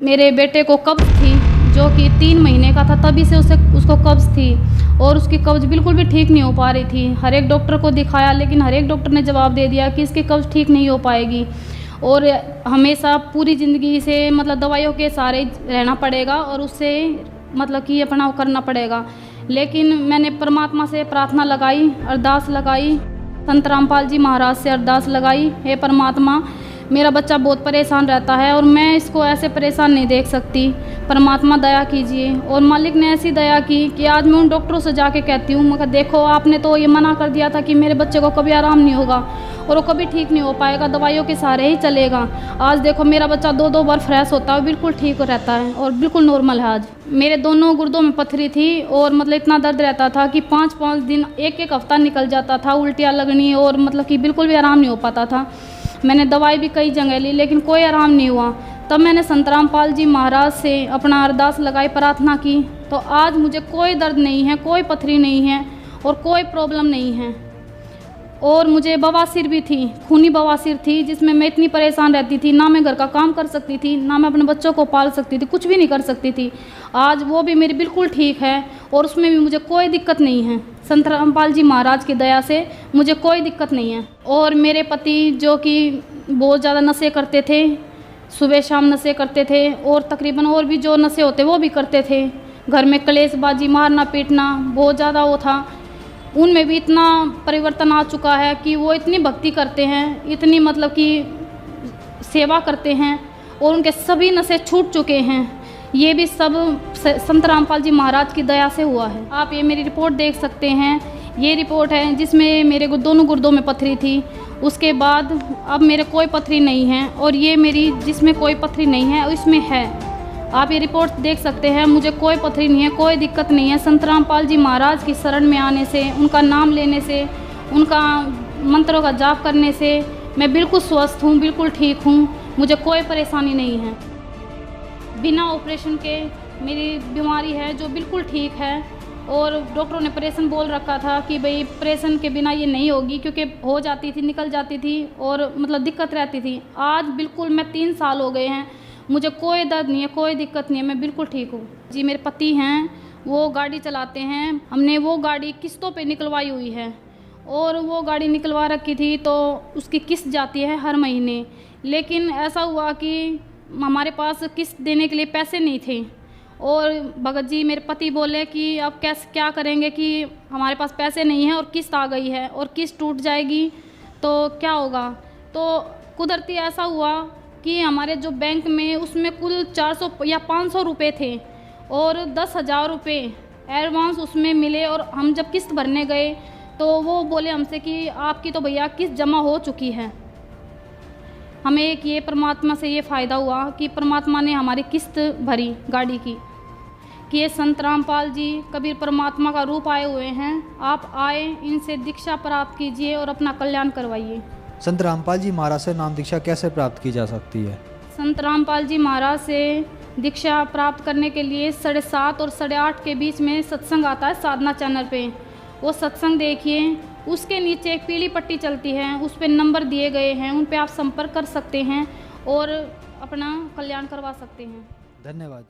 मेरे बेटे को कब्ज़ थी, जो कि 3 महीने का था, तभी से उसको कब्ज़ थी और उसकी कब्ज़ बिल्कुल भी ठीक नहीं हो पा रही थी। हर एक डॉक्टर को दिखाया, लेकिन हर एक डॉक्टर ने जवाब दे दिया कि इसकी कब्ज़ ठीक नहीं हो पाएगी और हमेशा पूरी ज़िंदगी से मतलब दवाइयों के सहारे रहना पड़ेगा और उससे मतलब कि अपना करना पड़ेगा। लेकिन मैंने परमात्मा से प्रार्थना लगाई, अरदास लगाई, संत रामपाल जी महाराज से अरदास लगाई, हे परमात्मा मेरा बच्चा बहुत परेशान रहता है और मैं इसको ऐसे परेशान नहीं देख सकती, परमात्मा दया कीजिए। और मालिक ने ऐसी दया की कि आज मैं उन डॉक्टरों से जाके कहती हूँ, मैं देखो आपने तो ये मना कर दिया था कि मेरे बच्चे को कभी आराम नहीं होगा और वो कभी ठीक नहीं हो पाएगा, दवाइयों के सहारे ही चलेगा। आज देखो मेरा बच्चा 2-2 बार फ्रेश होता है, बिल्कुल ठीक रहता है और बिल्कुल नॉर्मल है। आज मेरे दोनों गुर्दों में पथरी थी और मतलब इतना दर्द रहता था कि 5-5 दिन, एक हफ्ता निकल जाता था, उल्टियाँ लगनी और मतलब कि बिल्कुल भी आराम नहीं हो पाता था। मैंने दवाई भी कई जगह ली लेकिन कोई आराम नहीं हुआ। तब मैंने संत रामपाल जी महाराज से अपना अरदास लगाई, प्रार्थना की, तो आज मुझे कोई दर्द नहीं है, कोई पथरी नहीं है और कोई प्रॉब्लम नहीं है। और मुझे बवासीर भी थी, खूनी बवासीर थी, जिसमें मैं इतनी परेशान रहती थी, ना मैं घर का काम कर सकती थी, ना मैं अपने बच्चों को पाल सकती थी, कुछ भी नहीं कर सकती थी। आज वो भी मेरी बिल्कुल ठीक है और उसमें भी मुझे कोई दिक्कत नहीं है। संत रामपाल जी महाराज की दया से मुझे कोई दिक्कत नहीं है। और मेरे पति जो कि बहुत ज़्यादा नशे करते थे, सुबह शाम नशे करते थे और तकरीबन और भी जो नशे होते वो भी करते थे। घर में कलेशबाजी, मारना पीटना बहुत ज़्यादा वो था। उनमें भी इतना परिवर्तन आ चुका है कि वो इतनी भक्ति करते हैं, इतनी मतलब कि सेवा करते हैं और उनके सभी नशे छूट चुके हैं। ये भी सब संत रामपाल जी महाराज की दया से हुआ है। आप ये मेरी रिपोर्ट देख सकते हैं, ये रिपोर्ट है जिसमें मेरे दोनों गुर्दों में पथरी थी, उसके बाद अब मेरे कोई पथरी नहीं है और ये मेरी जिसमें कोई पथरी नहीं है इसमें है। आप ये रिपोर्ट देख सकते हैं, मुझे कोई पथरी नहीं है, कोई दिक्कत नहीं है। संत रामपाल जी महाराज की शरण में आने से, उनका नाम लेने से, उनका मंत्रों का जाप करने से मैं बिल्कुल स्वस्थ हूँ, बिल्कुल ठीक हूँ, मुझे कोई परेशानी नहीं है। बिना ऑपरेशन के मेरी बीमारी है जो बिल्कुल ठीक है और डॉक्टरों ने ऑपरेशन बोल रखा था कि भाई ऑपरेशन के बिना ये नहीं होगी, क्योंकि हो जाती थी, निकल जाती थी और मतलब दिक्कत रहती थी। आज बिल्कुल मैं 3 साल हो गए हैं, मुझे कोई दर्द नहीं है, कोई दिक्कत नहीं है, मैं बिल्कुल ठीक हूँ। जी मेरे पति हैं, वो गाड़ी चलाते हैं, हमने वो गाड़ी किस्तों पे निकलवाई हुई है और वो गाड़ी निकलवा रखी थी तो उसकी किस्त जाती है हर महीने। लेकिन ऐसा हुआ कि हमारे पास किस्त देने के लिए पैसे नहीं थे और भगत जी मेरे पति बोले कि अब कैसे क्या करेंगे कि हमारे पास पैसे नहीं हैं और किस्त आ गई है और किस्त टूट जाएगी तो क्या होगा। तो कुदरती ऐसा हुआ कि हमारे जो बैंक में उसमें कुल 400 या 500 रुपये थे और 10,000 रुपये एडवांस उसमें मिले और हम जब किस्त भरने गए तो वो बोले हमसे कि आपकी तो भैया किस्त जमा हो चुकी है। हमें एक ये परमात्मा से ये फ़ायदा हुआ कि परमात्मा ने हमारी किस्त भरी गाड़ी की, कि ये संत रामपाल जी कबीर परमात्मा का रूप आए हुए हैं, आप आए, इनसे दीक्षा प्राप्त कीजिए और अपना कल्याण करवाइए। संत रामपाल जी महाराज से नाम दीक्षा कैसे प्राप्त की जा सकती है? संत रामपाल जी महाराज से दीक्षा प्राप्त करने के लिए 7:30 और 8:30 के बीच में सत्संग आता है साधना चैनल पे, वो सत्संग देखिए। उसके नीचे एक पीली पट्टी चलती है, उस पर नंबर दिए गए हैं, उन पे आप संपर्क कर सकते हैं और अपना कल्याण करवा सकते हैं। धन्यवाद।